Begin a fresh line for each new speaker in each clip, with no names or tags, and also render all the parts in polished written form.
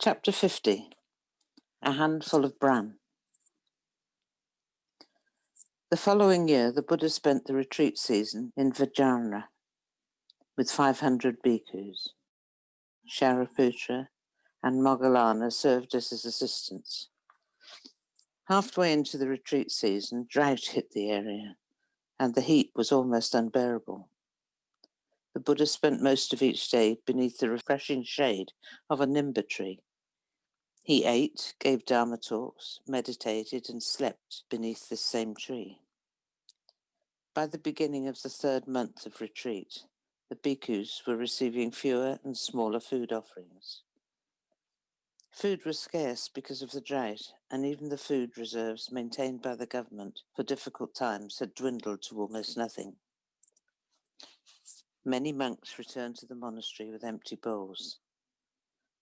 Chapter 50. A Handful of Bran. The following year, the Buddha spent the retreat season in Veranja with 500 bhikkhus. Sariputta and Moggallana served as his assistants. Halfway into the retreat season, drought hit the area, and the heat was almost unbearable. The Buddha spent most of each day beneath the refreshing shade of a nimba tree. He ate, gave Dharma talks, meditated, and slept beneath this same tree. By the beginning of the third month of retreat, the bhikkhus were receiving fewer and smaller food offerings. Food was scarce because of the drought, and even the food reserves maintained by the government for difficult times had dwindled to almost nothing. Many monks returned to the monastery with empty bowls.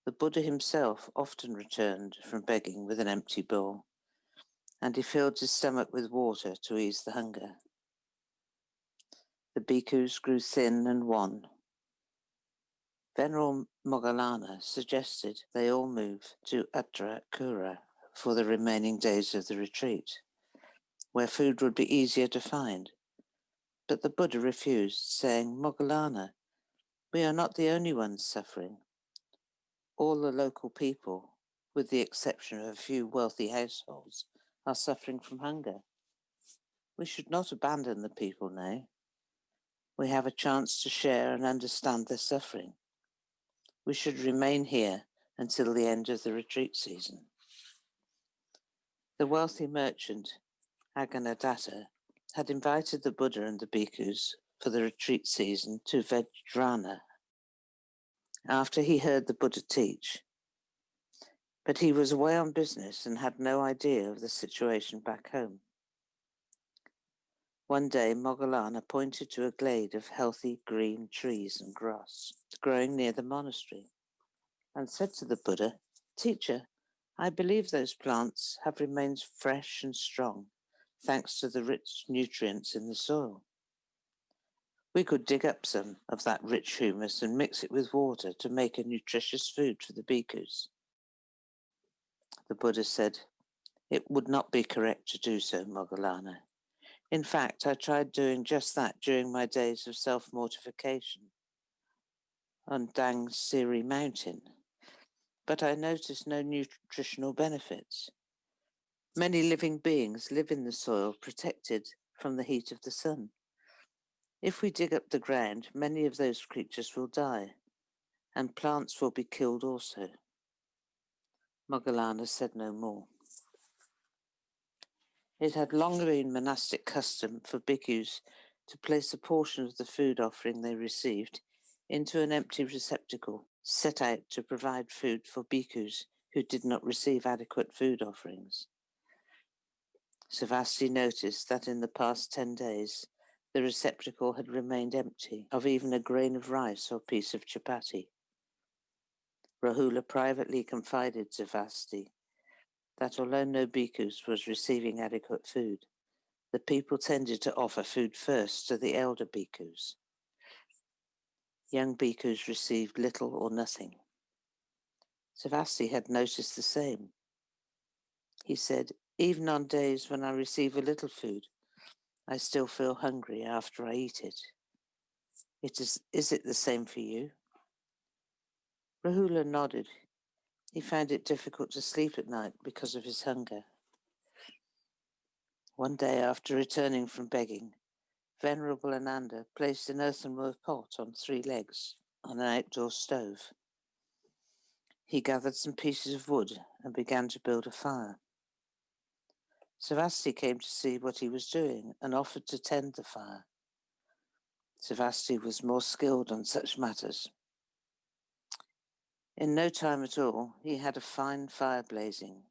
The Buddha himself often returned from begging with an empty bowl, and he filled his stomach with water to ease the hunger. The bhikkhus grew thin and wan. Venerable Moggallana suggested they all move to Uttara for the remaining days of the retreat, where food would be easier to find. But the Buddha refused, saying, "Moggallana, we are not the only ones suffering. All the local people, with the exception of a few wealthy households, are suffering from hunger. We should not abandon the people now. We have a chance to share and understand their suffering. We should remain here until the end of the retreat season." The wealthy merchant, Agganadatta, had invited the Buddha and the bhikkhus for the retreat season to Veranja after he heard the Buddha teach. But he was away on business and had no idea of the situation back home. One day, Moggallana pointed to a glade of healthy green trees and grass growing near the monastery and said to the Buddha, "Teacher, I believe those plants have remained fresh and strong thanks to the rich nutrients in the soil. We could dig up some of that rich humus and mix it with water to make a nutritious food for the bhikkhus." The Buddha said, "It would not be correct to do so, Moggallana. In fact, I tried doing just that during my days of self-mortification on Dang Siri Mountain, but I noticed no nutritional benefits. Many living beings live in the soil protected from the heat of the sun. If we dig up the ground, many of those creatures will die, and plants will be killed also." Moggallana said no more. It had long been monastic custom for bhikkhus to place a portion of the food offering they received into an empty receptacle set out to provide food for bhikkhus who did not receive adequate food offerings. Svasti noticed that in the past 10 days, the receptacle had remained empty of even a grain of rice or piece of chapati. Rahula privately confided to Svasti that although no bhikkhus was receiving adequate food, the people tended to offer food first to the elder bhikkhus. Young bhikkhus received little or nothing. Svasti had noticed the same. He said, "Even on days when I receive a little food, I still feel hungry after I eat it. Is it the same for you?" Rahula nodded. He found it difficult to sleep at night because of his hunger. One day after returning from begging, Venerable Ananda placed an earthenware pot on 3 legs on an outdoor stove. He gathered some pieces of wood and began to build a fire. Svasti came to see what he was doing and offered to tend the fire. Svasti was more skilled on such matters. In no time at all, he had a fine fire blazing.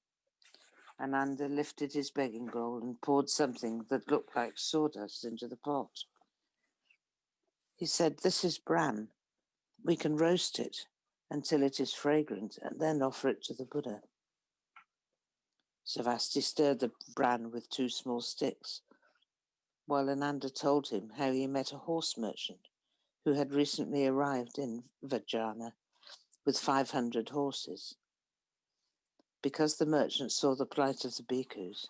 Ananda lifted his begging bowl and poured something that looked like sawdust into the pot. He said, "This is Bran. We can roast it until it is fragrant and then offer it to the Buddha." Svasti stirred the bran with 2 small sticks, while Ananda told him how he met a horse merchant who had recently arrived in Veranja with 500 horses. Because the merchant saw the plight of the bhikkhus,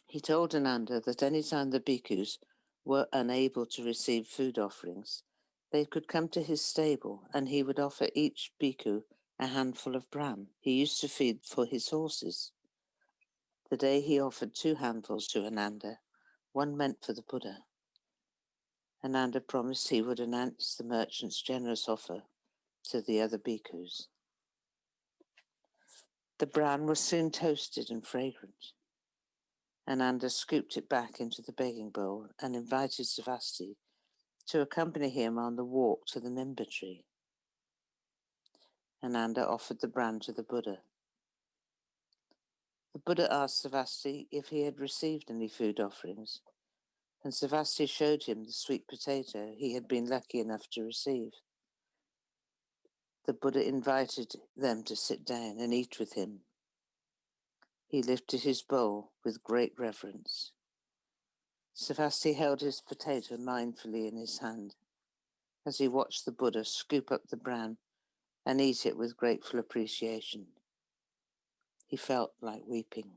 he told Ananda that any time the bhikkhus were unable to receive food offerings, they could come to his stable and he would offer each bhikkhu a handful of bran he used to feed for his horses. The day he offered 2 handfuls to Ananda, one meant for the Buddha. Ananda promised he would announce the merchant's generous offer to the other bhikkhus. The bran was soon toasted and fragrant. Ananda scooped it back into the begging bowl and invited Svasti to accompany him on the walk to the Nimba tree. Ananda offered the bran to the Buddha. The Buddha asked Svasti if he had received any food offerings, and Svasti showed him the sweet potato he had been lucky enough to receive. The Buddha invited them to sit down and eat with him. He lifted his bowl with great reverence. Svasti held his potato mindfully in his hand as he watched the Buddha scoop up the bran and eat it with grateful appreciation. He felt like weeping.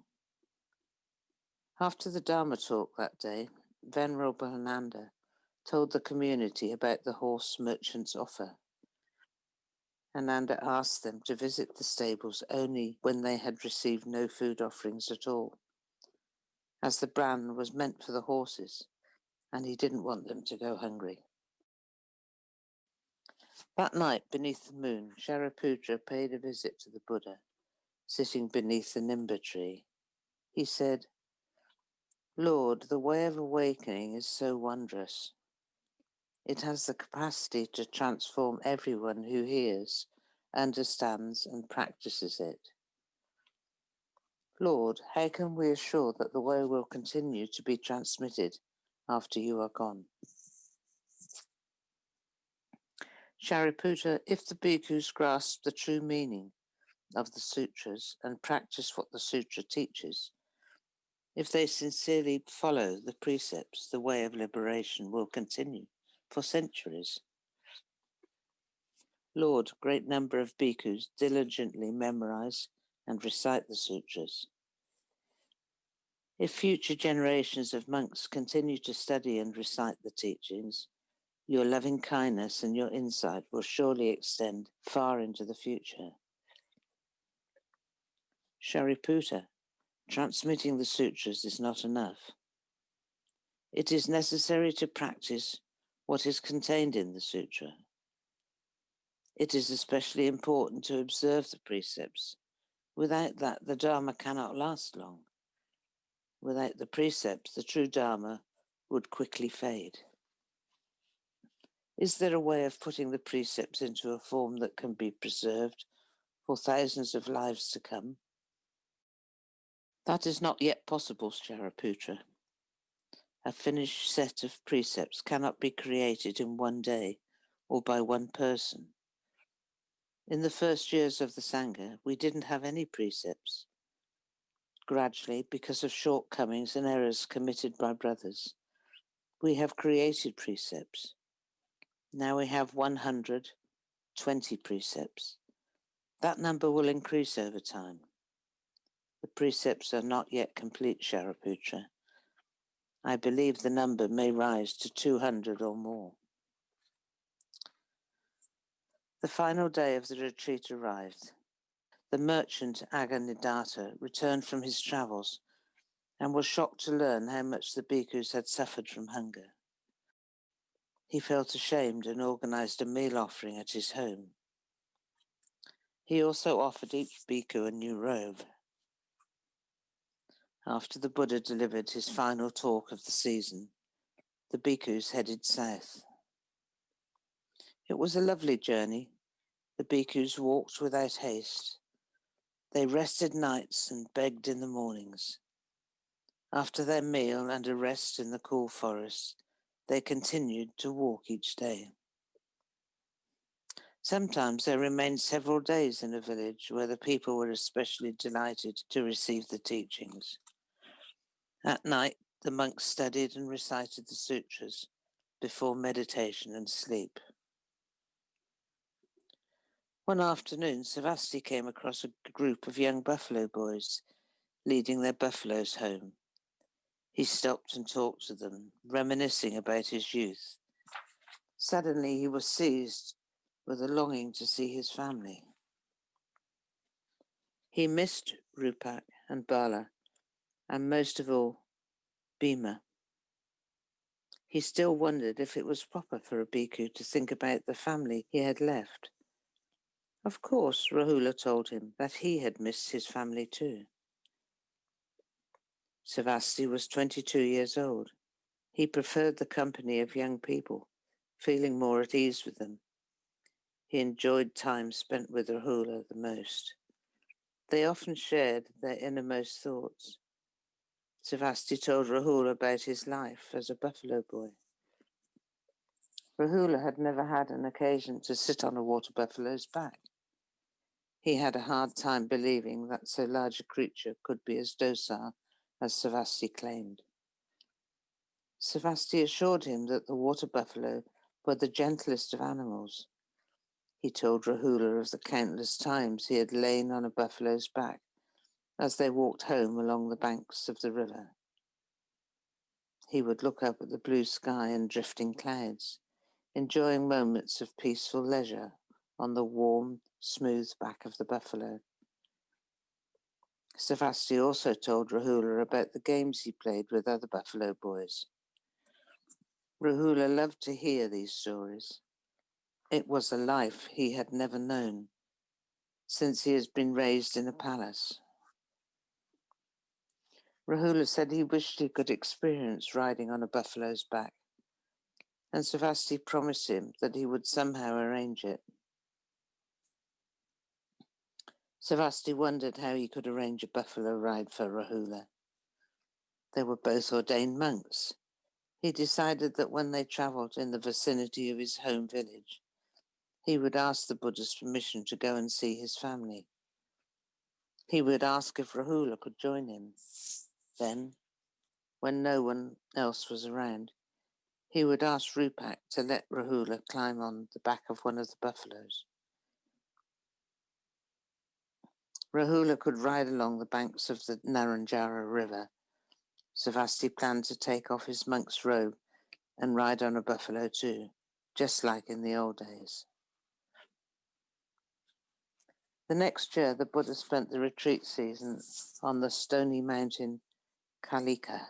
After the Dharma talk that day, Venerable Ananda told the community about the horse merchant's offer. Ananda asked them to visit the stables only when they had received no food offerings at all, as the bran was meant for the horses, and he didn't want them to go hungry. That night, beneath the moon, Sariputta paid a visit to the Buddha, sitting beneath the Nimba tree. He said, "Lord, the way of awakening is so wondrous. It has the capacity to transform everyone who hears, understands, and practices it. Lord, how can we assure that the way will continue to be transmitted after you are gone?" Sariputta, if the bhikkhus grasp the true meaning of the sutras and practice what the sutra teaches, if they sincerely follow the precepts, the way of liberation will continue for centuries. Lord, great number of bhikkhus diligently memorize and recite the sutras. If future generations of monks continue to study and recite the teachings, your loving kindness and your insight will surely extend far into the future. Sariputta, transmitting the sutras is not enough. It is necessary to practice what is contained in the sutra. It is especially important to observe the precepts. Without that, the Dharma cannot last long. Without the precepts, the true Dharma would quickly fade. Is there a way of putting the precepts into a form that can be preserved for thousands of lives to come? That is not yet possible, Sariputta. A finished set of precepts cannot be created in one day or by one person. In the first years of the Sangha, we didn't have any precepts. Gradually, because of shortcomings and errors committed by brothers, we have created precepts. Now we have 120 precepts. That number will increase over time. The precepts are not yet complete, Sariputta. I believe the number may rise to 200 or more. The final day of the retreat arrived. The merchant Aganidata returned from his travels and was shocked to learn how much the bhikkhus had suffered from hunger. He felt ashamed and organized a meal offering at his home. He also offered each bhikkhu a new robe. After the Buddha delivered his final talk of the season, the bhikkhus headed south. It was a lovely journey. The bhikkhus walked without haste. They rested nights and begged in the mornings. After their meal and a rest in the cool forest, they continued to walk each day. Sometimes they remained several days in a village where the people were especially delighted to receive the teachings. At night, the monks studied and recited the sutras before meditation and sleep. One afternoon, Svasti came across a group of young buffalo boys leading their buffaloes home. He stopped and talked to them, reminiscing about his youth. Suddenly he was seized with a longing to see his family. He missed Rupak and Bala, and most of all, Bhima. He still wondered if it was proper for a bhikkhu to think about the family he had left. Of course, Rahula told him that he had missed his family too. Svasti was 22 years old. He preferred the company of young people, feeling more at ease with them. He enjoyed time spent with Rahula the most. They often shared their innermost thoughts. Svasti told Rahula about his life as a buffalo boy. Rahula had never had an occasion to sit on a water buffalo's back. He had a hard time believing that so large a creature could be as docile as Svasti claimed. Svasti assured him that the water buffalo were the gentlest of animals. He told Rahula of the countless times he had lain on a buffalo's back as they walked home along the banks of the river. He would look up at the blue sky and drifting clouds, enjoying moments of peaceful leisure on the warm, smooth back of the buffalo. Svasti also told Rahula about the games he played with other buffalo boys. Rahula loved to hear these stories. It was a life he had never known, since he has been raised in a palace. Rahula said he wished he could experience riding on a buffalo's back, and Svasti promised him that he would somehow arrange it. Svasti wondered how he could arrange a buffalo ride for Rahula. They were both ordained monks. He decided that when they travelled in the vicinity of his home village, he would ask the Buddha's permission to go and see his family. He would ask if Rahula could join him. Then, when no one else was around, he would ask Rupak to let Rahula climb on the back of one of the buffaloes. Rahula could ride along the banks of the Naranjara river. Svasti planned to take off his monk's robe and ride on a buffalo too, just like in the old days. The next year, the Buddha spent the retreat season on the stony mountain Kalika.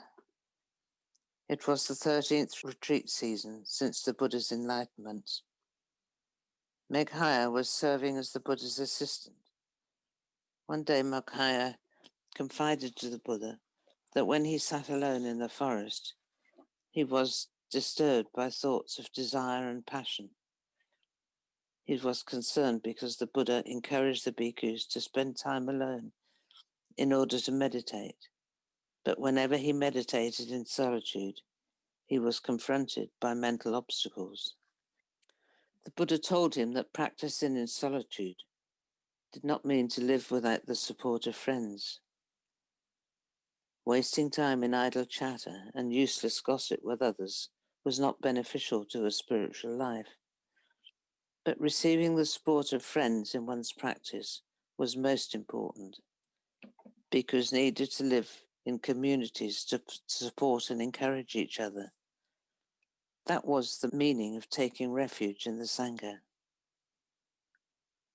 It was the 13th retreat season since the Buddha's enlightenment. Meghiya was serving as the Buddha's assistant. One day, Meghiya confided to the Buddha that when he sat alone in the forest, he was disturbed by thoughts of desire and passion. He was concerned because the Buddha encouraged the bhikkhus to spend time alone in order to meditate. But whenever he meditated in solitude, he was confronted by mental obstacles. The Buddha told him that practicing in solitude did not mean to live without the support of friends. Wasting time in idle chatter and useless gossip with others was not beneficial to a spiritual life. But receiving the support of friends in one's practice was most important. Bhikkhus needed to live in communities to support and encourage each other. That was the meaning of taking refuge in the Sangha.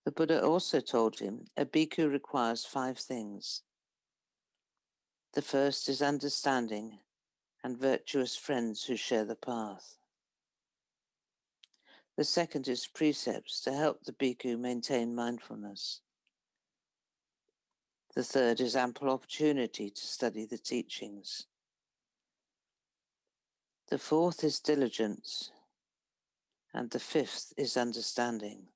The Buddha also told him a bhikkhu requires 5 things. The first is understanding and virtuous friends who share the path. The second is precepts to help the bhikkhu maintain mindfulness. The third is ample opportunity to study the teachings. The fourth is diligence, and the fifth is understanding.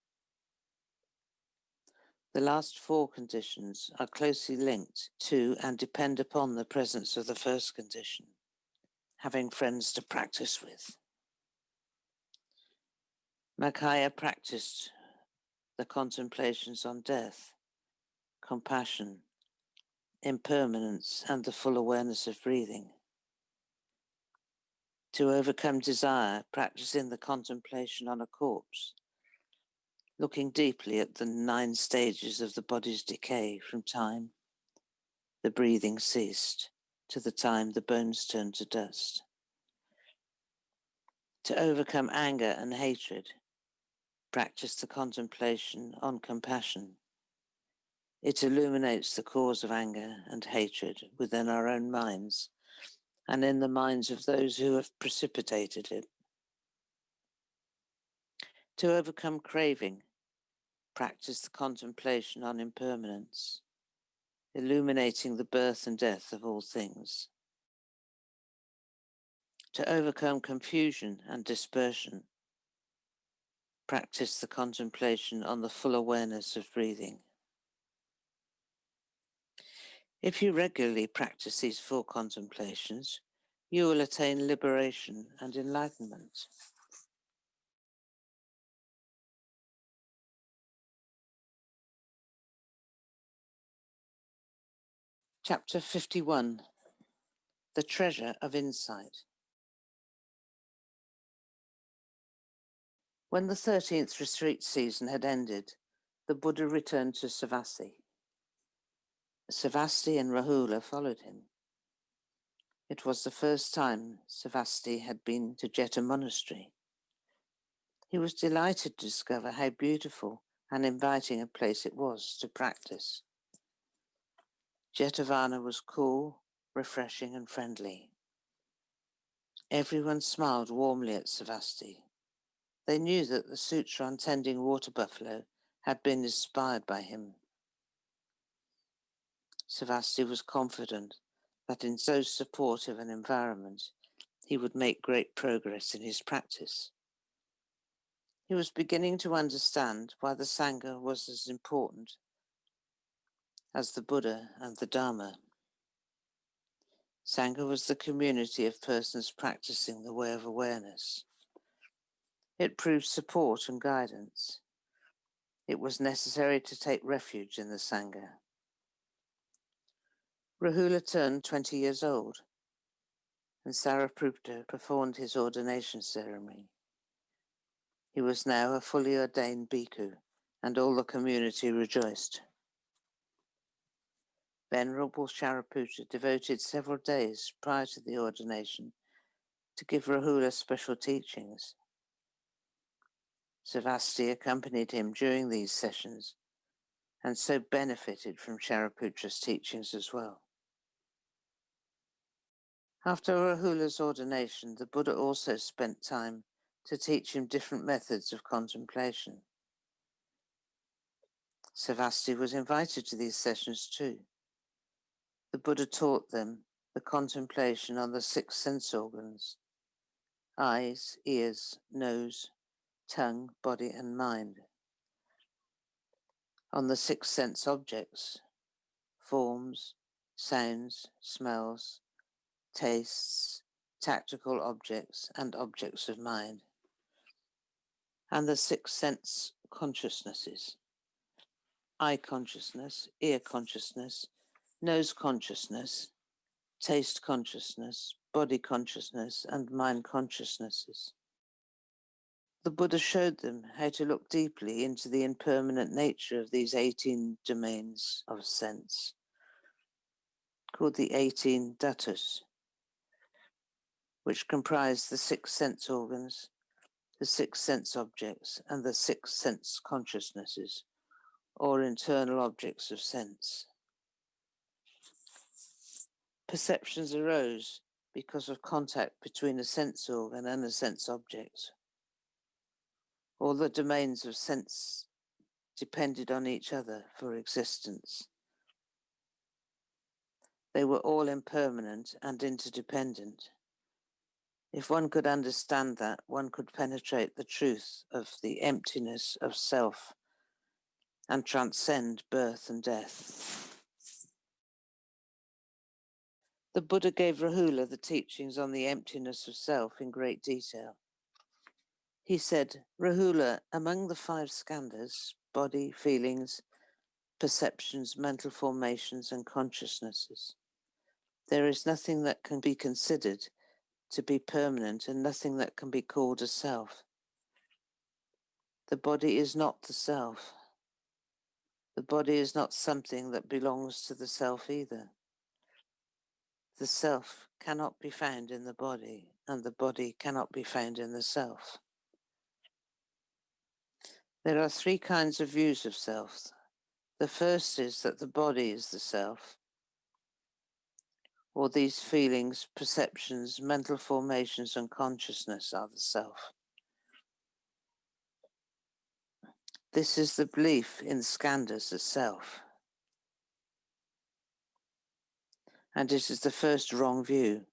The last 4 conditions are closely linked to and depend upon the presence of the first condition, having friends to practice with. Meghiya practiced the contemplations on death, compassion, impermanence, and the full awareness of breathing. To overcome desire, practicing the contemplation on a corpse, looking deeply at the 9 stages of the body's decay from time the breathing ceased to the time the bones turned to dust. To overcome anger and hatred, practice the contemplation on compassion. It illuminates the cause of anger and hatred within our own minds and in the minds of those who have precipitated it. To overcome craving, practice the contemplation on impermanence, illuminating the birth and death of all things. To overcome confusion and dispersion, practice the contemplation on the full awareness of breathing. If you regularly practice these 4 contemplations, you will attain liberation and enlightenment. Chapter 51. The Treasure of Insight. When the 13th retreat season had ended, the Buddha returned to Svasti. Svasti and Rahula followed him. It was the first time Svasti had been to Jeta Monastery. He was delighted to discover how beautiful and inviting a place it was to practice. Jetavana was cool, refreshing and friendly. Everyone smiled warmly at Svasti. They knew that the Sutra on tending water buffalo had been inspired by him. Svasti was confident that in so supportive an environment, he would make great progress in his practice. He was beginning to understand why the Sangha was as important as the Buddha and the Dharma. Sangha was the community of persons practicing the way of awareness. It proved support and guidance. It was necessary to take refuge in the Sangha. Rahula turned 20 years old, and Sariputta performed his ordination ceremony. He was now a fully ordained bhikkhu, and all the community rejoiced. Venerable Sariputta devoted several days prior to the ordination to give Rahula special teachings. Svasti accompanied him during these sessions and so benefited from Sariputta's teachings as well. After Rahula's ordination, the Buddha also spent time to teach him different methods of contemplation. Svasti was invited to these sessions too. The Buddha taught them the contemplation on the 6 sense organs: eyes, ears, nose, tongue, body and mind. On the 6 sense objects: forms, sounds, smells, tastes, tactical objects and objects of mind. And the 6 sense consciousnesses: eye consciousness, ear consciousness, nose consciousness, taste consciousness, body consciousness, and mind consciousnesses. The Buddha showed them how to look deeply into the impermanent nature of these 18 domains of sense, called the 18 dhatus, which comprise the 6 sense organs, the 6 sense objects, and the 6 sense consciousnesses, or internal objects of sense. Perceptions arose because of contact between a sense organ and a sense object. All the domains of sense depended on each other for existence. They were all impermanent and interdependent. If one could understand that, one could penetrate the truth of the emptiness of self and transcend birth and death. The Buddha gave Rahula the teachings on the emptiness of self in great detail. He said, Rahula, among the 5 skandhas, body, feelings, perceptions, mental formations, and consciousnesses, there is nothing that can be considered to be permanent and nothing that can be called a self. The body is not the self. The body is not something that belongs to the self either. The self cannot be found in the body, and the body cannot be found in the self. There are three kinds of views of self. The first is that the body is the self, or these feelings, perceptions, mental formations, and consciousness are the self. This is the belief in skandhas as self. And it is the first wrong view.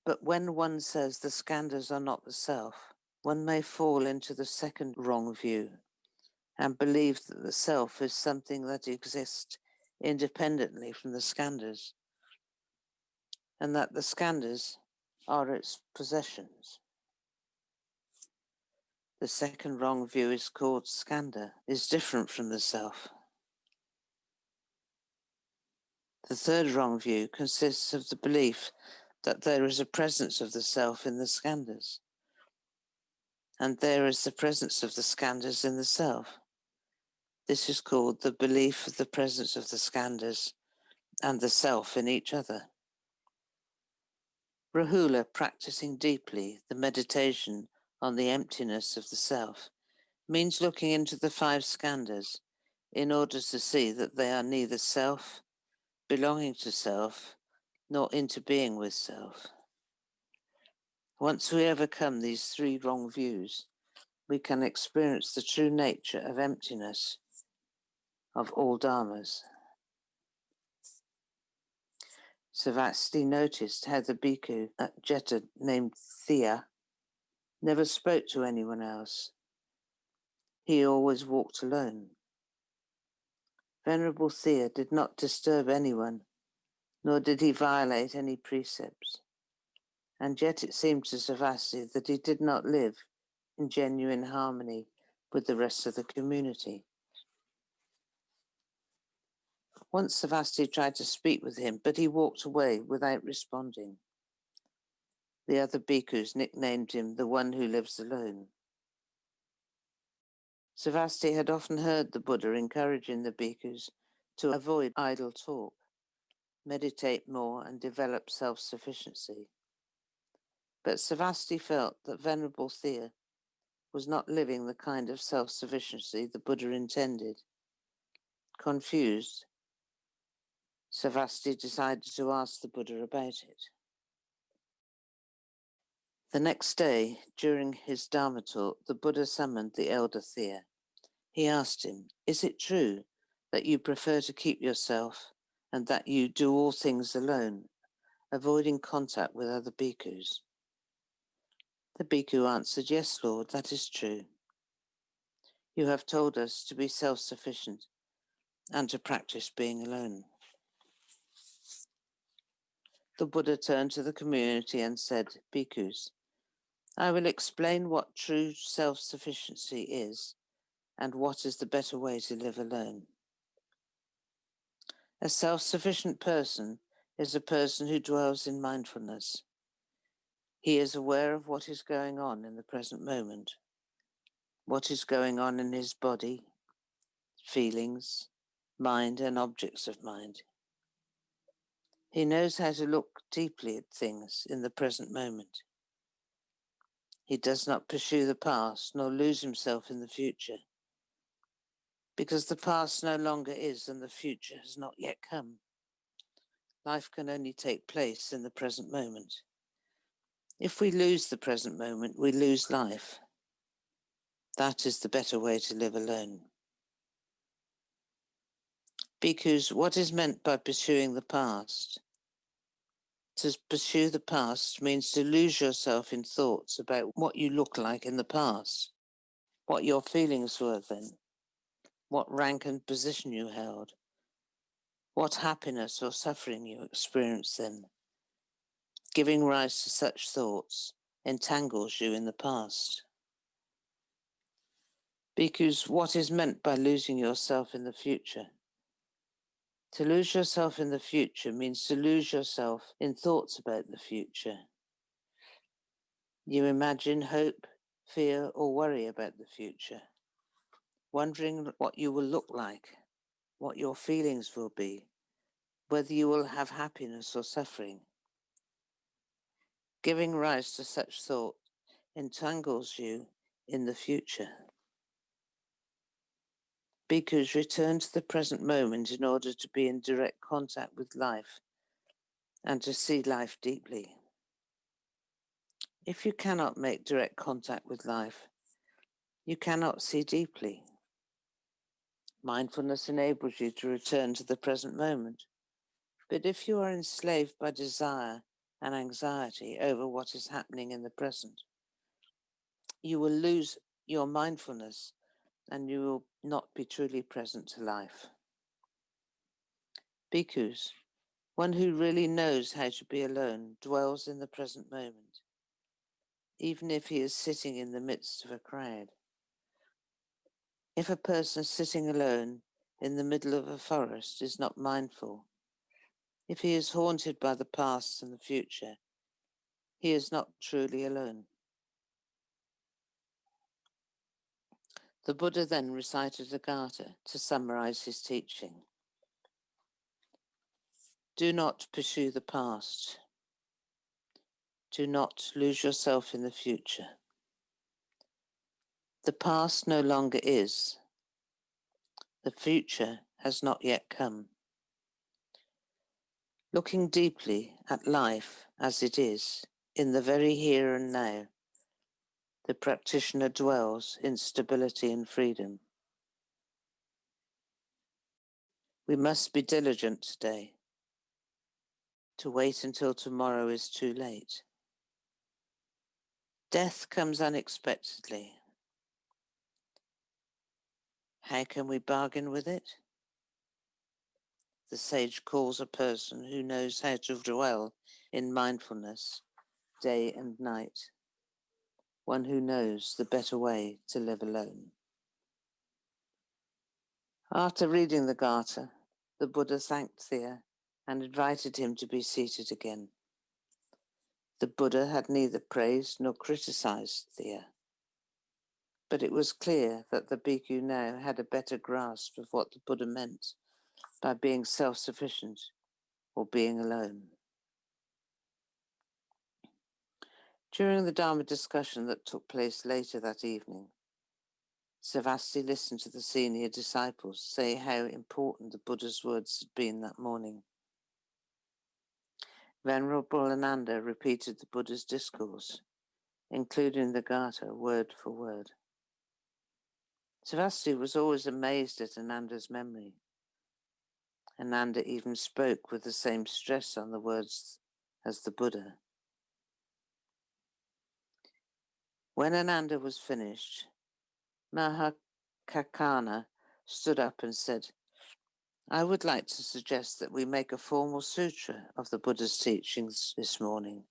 But when one says the skandhas are not the self, one may fall into the second wrong view and believe that the self is something that exists independently from the skandhas, and that the skandhas are its possessions. The second wrong view is called skandha, is different from the self. The third wrong view consists of the belief that there is a presence of the self in the skandhas, and there is the presence of the skandhas in the self. This is called the belief of the presence of the skandhas and the self in each other. Rahula, practicing deeply the meditation on the emptiness of the self, means looking into the five skandhas in order to see that they are neither self, belonging to self, nor interbeing with self. Once we overcome these three wrong views, we can experience the true nature of emptiness of all dharmas. Svasti noticed how the bhikkhu at Jeta named Thea never spoke to anyone else. He always walked alone. Venerable Thea did not disturb anyone, nor did he violate any precepts. And yet it seemed to Svasti that he did not live in genuine harmony with the rest of the community. Once Svasti tried to speak with him, but he walked away without responding. The other bhikkhus nicknamed him the one who lives alone. Svasti had often heard the Buddha encouraging the bhikkhus to avoid idle talk, meditate more, and develop self-sufficiency. But Svasti felt that Venerable Thea was not living the kind of self-sufficiency the Buddha intended. Confused, Svasti decided to ask the Buddha about it. The next day, during his Dharma talk, the Buddha summoned the elder Thea. He asked him, "Is it true that you prefer to keep yourself and that you do all things alone, avoiding contact with other bhikkhus?" The bhikkhu answered, "Yes, Lord, that is true. You have told us to be self-sufficient and to practice being alone." The Buddha turned to the community and said, "Bhikkhus, I will explain what true self-sufficiency is and what is the better way to live alone. A self-sufficient person is a person who dwells in mindfulness. He is aware of what is going on in the present moment, what is going on in his body, feelings, mind, and objects of mind. He knows how to look deeply at things in the present moment. He does not pursue the past nor lose himself in the future, because the past no longer is and the future has not yet come. Life can only take place in the present moment. If we lose the present moment, we lose life. That is the better way to live alone." Bhikkhus, what is meant by pursuing the past? To pursue the past means to lose yourself in thoughts about what you look like in the past, what your feelings were then, what rank and position you held, what happiness or suffering you experienced then. Giving rise to such thoughts entangles you in the past. Bhikkhus, what is meant by losing yourself in the future? To lose yourself in the future means to lose yourself in thoughts about the future. You imagine, hope, fear or worry about the future, wondering what you will look like, what your feelings will be, whether you will have happiness or suffering. Giving rise to such thought entangles you in the future. Bhikkhus return to the present moment in order to be in direct contact with life and to see life deeply. If you cannot make direct contact with life, you cannot see deeply. Mindfulness enables you to return to the present moment. But if you are enslaved by desire and anxiety over what is happening in the present, you will lose your mindfulness and you will not be truly present to life. Bhikkhus, one who really knows how to be alone, dwells in the present moment, even if he is sitting in the midst of a crowd. If a person sitting alone in the middle of a forest is not mindful, if he is haunted by the past and the future, he is not truly alone. The Buddha then recited a gatha to summarize his teaching. Do not pursue the past. Do not lose yourself in the future. The past no longer is. The future has not yet come. Looking deeply at life as it is, in the very here and now, the practitioner dwells in stability and freedom. We must be diligent today. To wait until tomorrow is too late. Death comes unexpectedly. How can we bargain with it? The sage calls a person who knows how to dwell in mindfulness day and night, one who knows the better way to live alone. After reading the gatha, the Buddha thanked Thea and invited him to be seated again. The Buddha had neither praised nor criticized Thea, but it was clear that the bhikkhu now had a better grasp of what the Buddha meant by being self-sufficient or being alone. During the Dharma discussion that took place later that evening, Svasti listened to the senior disciples say how important the Buddha's words had been that morning. Venerable Ananda repeated the Buddha's discourse, including the gatha word for word. Svasti was always amazed at Ananda's memory. Ananda even spoke with the same stress on the words as the Buddha. When Ananda was finished, Mahakakana stood up and said, I would like to suggest that we make a formal sutra of the Buddha's teachings this morning.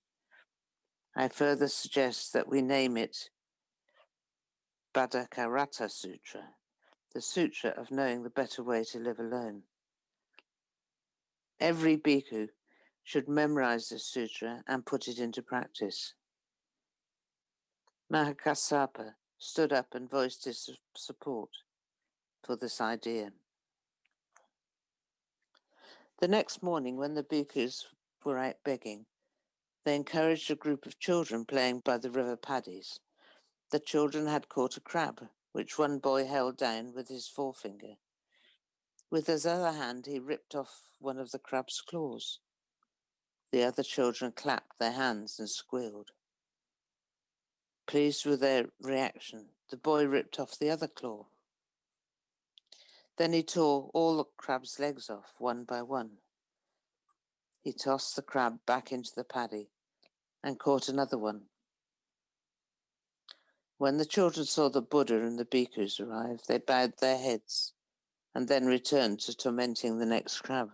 I further suggest that we name it Bhadakarata Sutra, the sutra of knowing the better way to live alone. Every bhikkhu should memorize this sutra and put it into practice. Mahakassapa stood up and voiced his support for this idea. The next morning, when the bhikkhus were out begging, they encouraged a group of children playing by the river Paddies. The children had caught a crab, which one boy held down with his forefinger. With his other hand, he ripped off one of the crab's claws. The other children clapped their hands and squealed. Pleased with their reaction, the boy ripped off the other claw. Then he tore all the crab's legs off, one by one. He tossed the crab back into the paddy and caught another one. When the children saw the Buddha and the bhikkhus arrive, they bowed their heads and then returned to tormenting the next crab.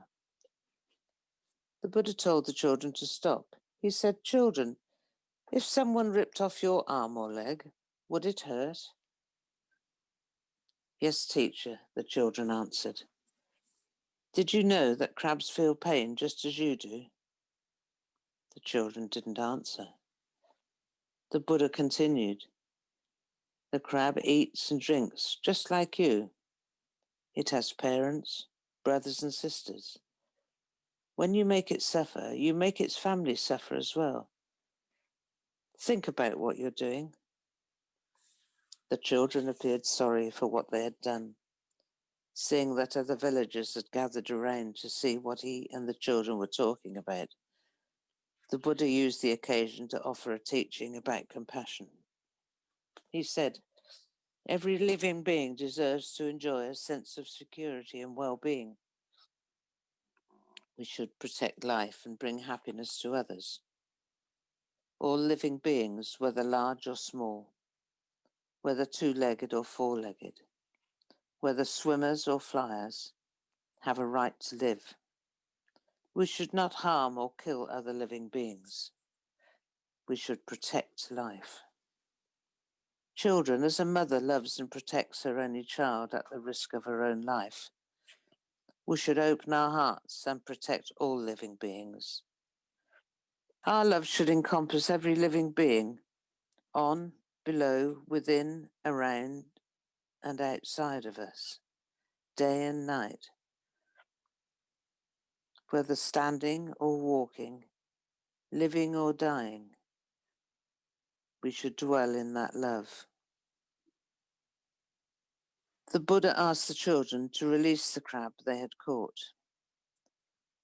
The Buddha told the children to stop. He said, Children, if someone ripped off your arm or leg, would it hurt? Yes, teacher, the children answered. Did you know that crabs feel pain just as you do? The children didn't answer. The Buddha continued, The crab eats and drinks just like you. It has parents, brothers and sisters. When you make it suffer, you make its family suffer as well. Think about what you're doing. The children appeared sorry for what they had done, seeing that other villagers had gathered around to see what he and the children were talking about. The Buddha used the occasion to offer a teaching about compassion. He said, every living being deserves to enjoy a sense of security and well-being. We should protect life and bring happiness to others. All living beings, whether large or small, whether two-legged or four-legged, whether swimmers or flyers, have a right to live. We should not harm or kill other living beings. We should protect life. Children, as a mother loves and protects her only child at the risk of her own life, we should open our hearts and protect all living beings. Our love should encompass every living being, on, below, within, around, and outside of us, day and night. Whether standing or walking, living or dying, we should dwell in that love. The Buddha asked the children to release the crab they had caught.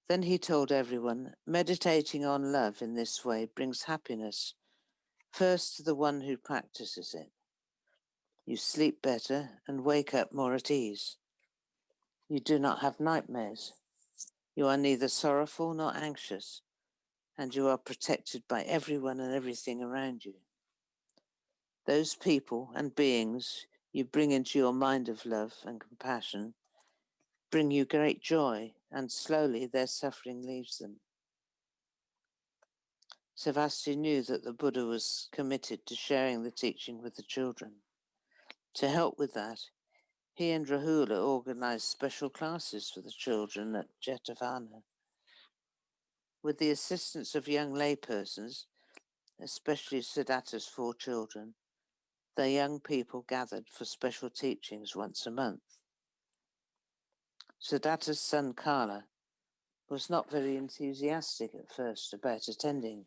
Then he told everyone, meditating on love in this way brings happiness, first to the one who practices it. You sleep better and wake up more at ease. You do not have nightmares. You are neither sorrowful nor anxious, and you are protected by everyone and everything around you. Those people and beings you bring into your mind of love and compassion bring you great joy, and slowly their suffering leaves them. Svasti knew that the Buddha was committed to sharing the teaching with the children. To help with that, he and Rahula organized special classes for the children at Jetavana. With the assistance of young laypersons, especially Siddhartha's 4 children, the young people gathered for special teachings once a month. Siddhartha's son Kala was not very enthusiastic at first about attending.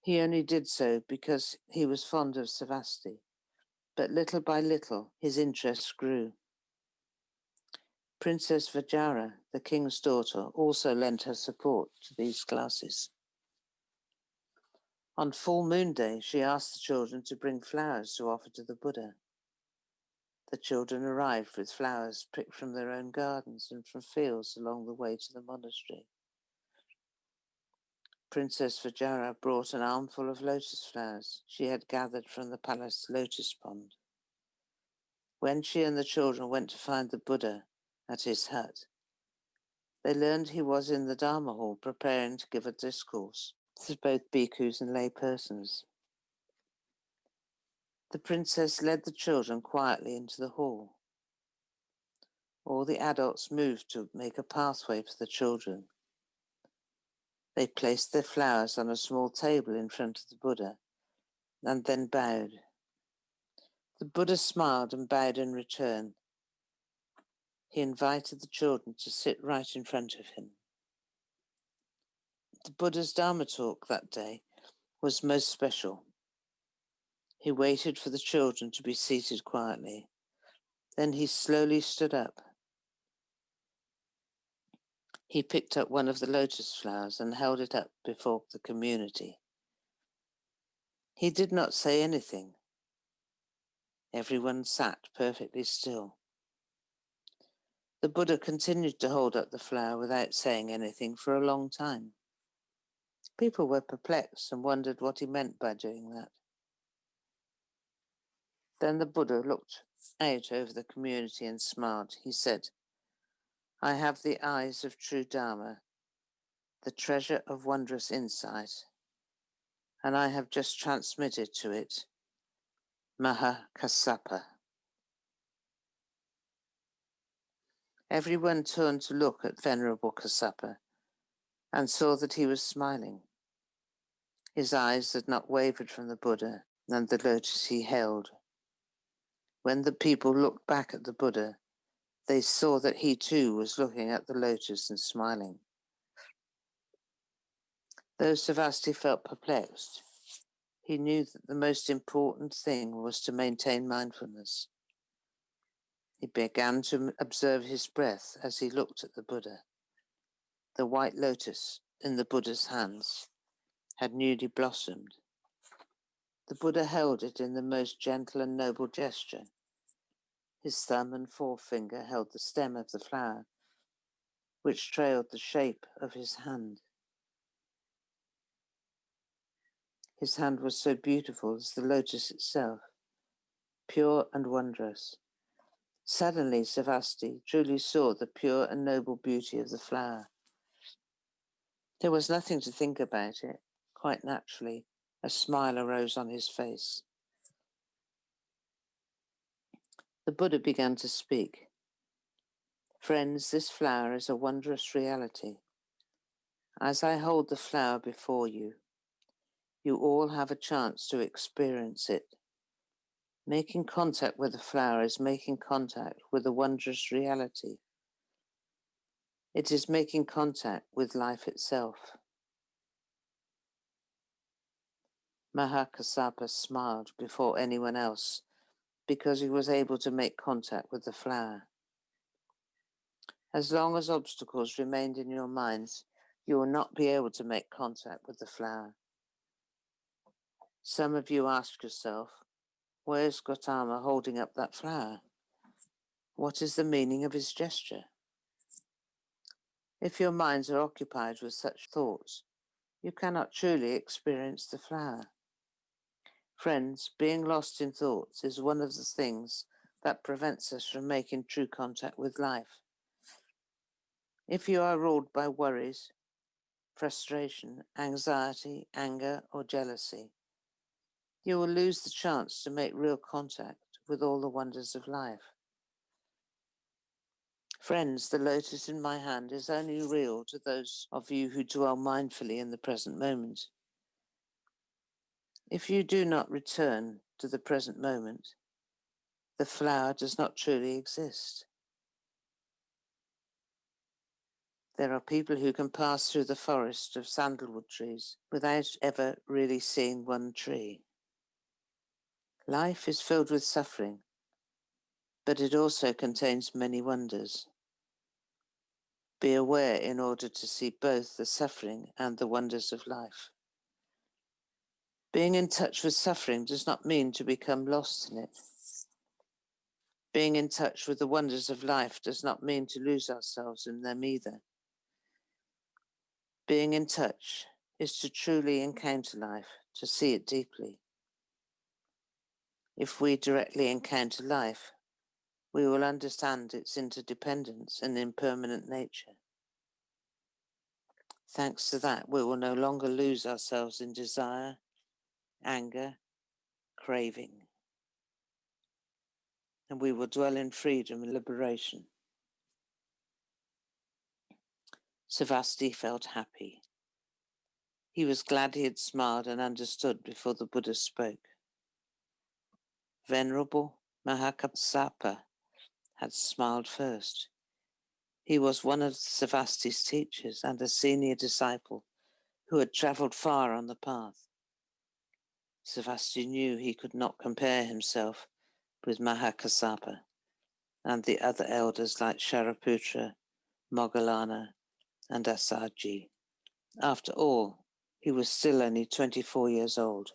He only did so because he was fond of Svasti, but little by little his interest grew. Princess Veranja, the king's daughter, also lent her support to these classes. On full moon day, she asked the children to bring flowers to offer to the Buddha. The children arrived with flowers picked from their own gardens and from fields along the way to the monastery. Princess Veranja brought an armful of lotus flowers she had gathered from the palace lotus pond. When she and the children went to find the Buddha at his hut, they learned he was in the Dharma hall preparing to give a discourse to both bhikkhus and lay persons. The princess led the children quietly into the hall. All the adults moved to make a pathway for the children. They placed their flowers on a small table in front of the Buddha and then bowed. The Buddha smiled and bowed in return. He invited the children to sit right in front of him. The Buddha's Dharma talk that day was most special. He waited for the children to be seated quietly. Then he slowly stood up. He picked up one of the lotus flowers and held it up before the community. He did not say anything. Everyone sat perfectly still. The Buddha continued to hold up the flower without saying anything for a long time. People were perplexed and wondered what he meant by doing that. Then the Buddha looked out over the community and smiled. He said, I have the eyes of true Dharma, the treasure of wondrous insight, and I have just transmitted to it Mahakassapa. Everyone turned to look at Venerable Kassapa and saw that he was smiling. His eyes had not wavered from the Buddha and the lotus he held. When the people looked back at the Buddha, they saw that he too was looking at the lotus and smiling. Though Svasti felt perplexed, he knew that the most important thing was to maintain mindfulness. He began to observe his breath as he looked at the Buddha. The white lotus in the Buddha's hands had newly blossomed. The Buddha held it in the most gentle and noble gesture. His thumb and forefinger held the stem of the flower, which trailed the shape of his hand. His hand was so beautiful as the lotus itself, pure and wondrous. Suddenly, Svasti truly saw the pure and noble beauty of the flower. There was nothing to think about it. Quite naturally, a smile arose on his face. The Buddha began to speak. Friends, this flower is a wondrous reality. As I hold the flower before you, you all have a chance to experience it. Making contact with the flower is making contact with a wondrous reality. It is making contact with life itself. Mahakassapa smiled before anyone else because he was able to make contact with the flower. As long as obstacles remained in your minds, you will not be able to make contact with the flower. Some of you ask yourself, where's Gautama holding up that flower? What is the meaning of his gesture? If your minds are occupied with such thoughts, you cannot truly experience the flower. Friends, being lost in thoughts is one of the things that prevents us from making true contact with life. If you are ruled by worries, frustration, anxiety, anger, or jealousy, you will lose the chance to make real contact with all the wonders of life. Friends, the lotus in my hand is only real to those of you who dwell mindfully in the present moment. If you do not return to the present moment, the flower does not truly exist. There are people who can pass through the forest of sandalwood trees without ever really seeing one tree. Life is filled with suffering, but it also contains many wonders. Be aware in order to see both the suffering and the wonders of life. Being in touch with suffering does not mean to become lost in it. Being in touch with the wonders of life does not mean to lose ourselves in them either. Being in touch is to truly encounter life, to see it deeply. If we directly encounter life, we will understand its interdependence and impermanent nature. Thanks to that, we will no longer lose ourselves in desire, anger, craving, and we will dwell in freedom and liberation. Svasti felt happy. He was glad he had smiled and understood before the Buddha spoke. Venerable Mahakassapa had smiled first. He was one of Svasti's teachers and a senior disciple who had travelled far on the path. Svasti knew he could not compare himself with Mahakassapa and the other elders like Sariputta, Moggallana, and Assaji. After all, he was still only 24 years old.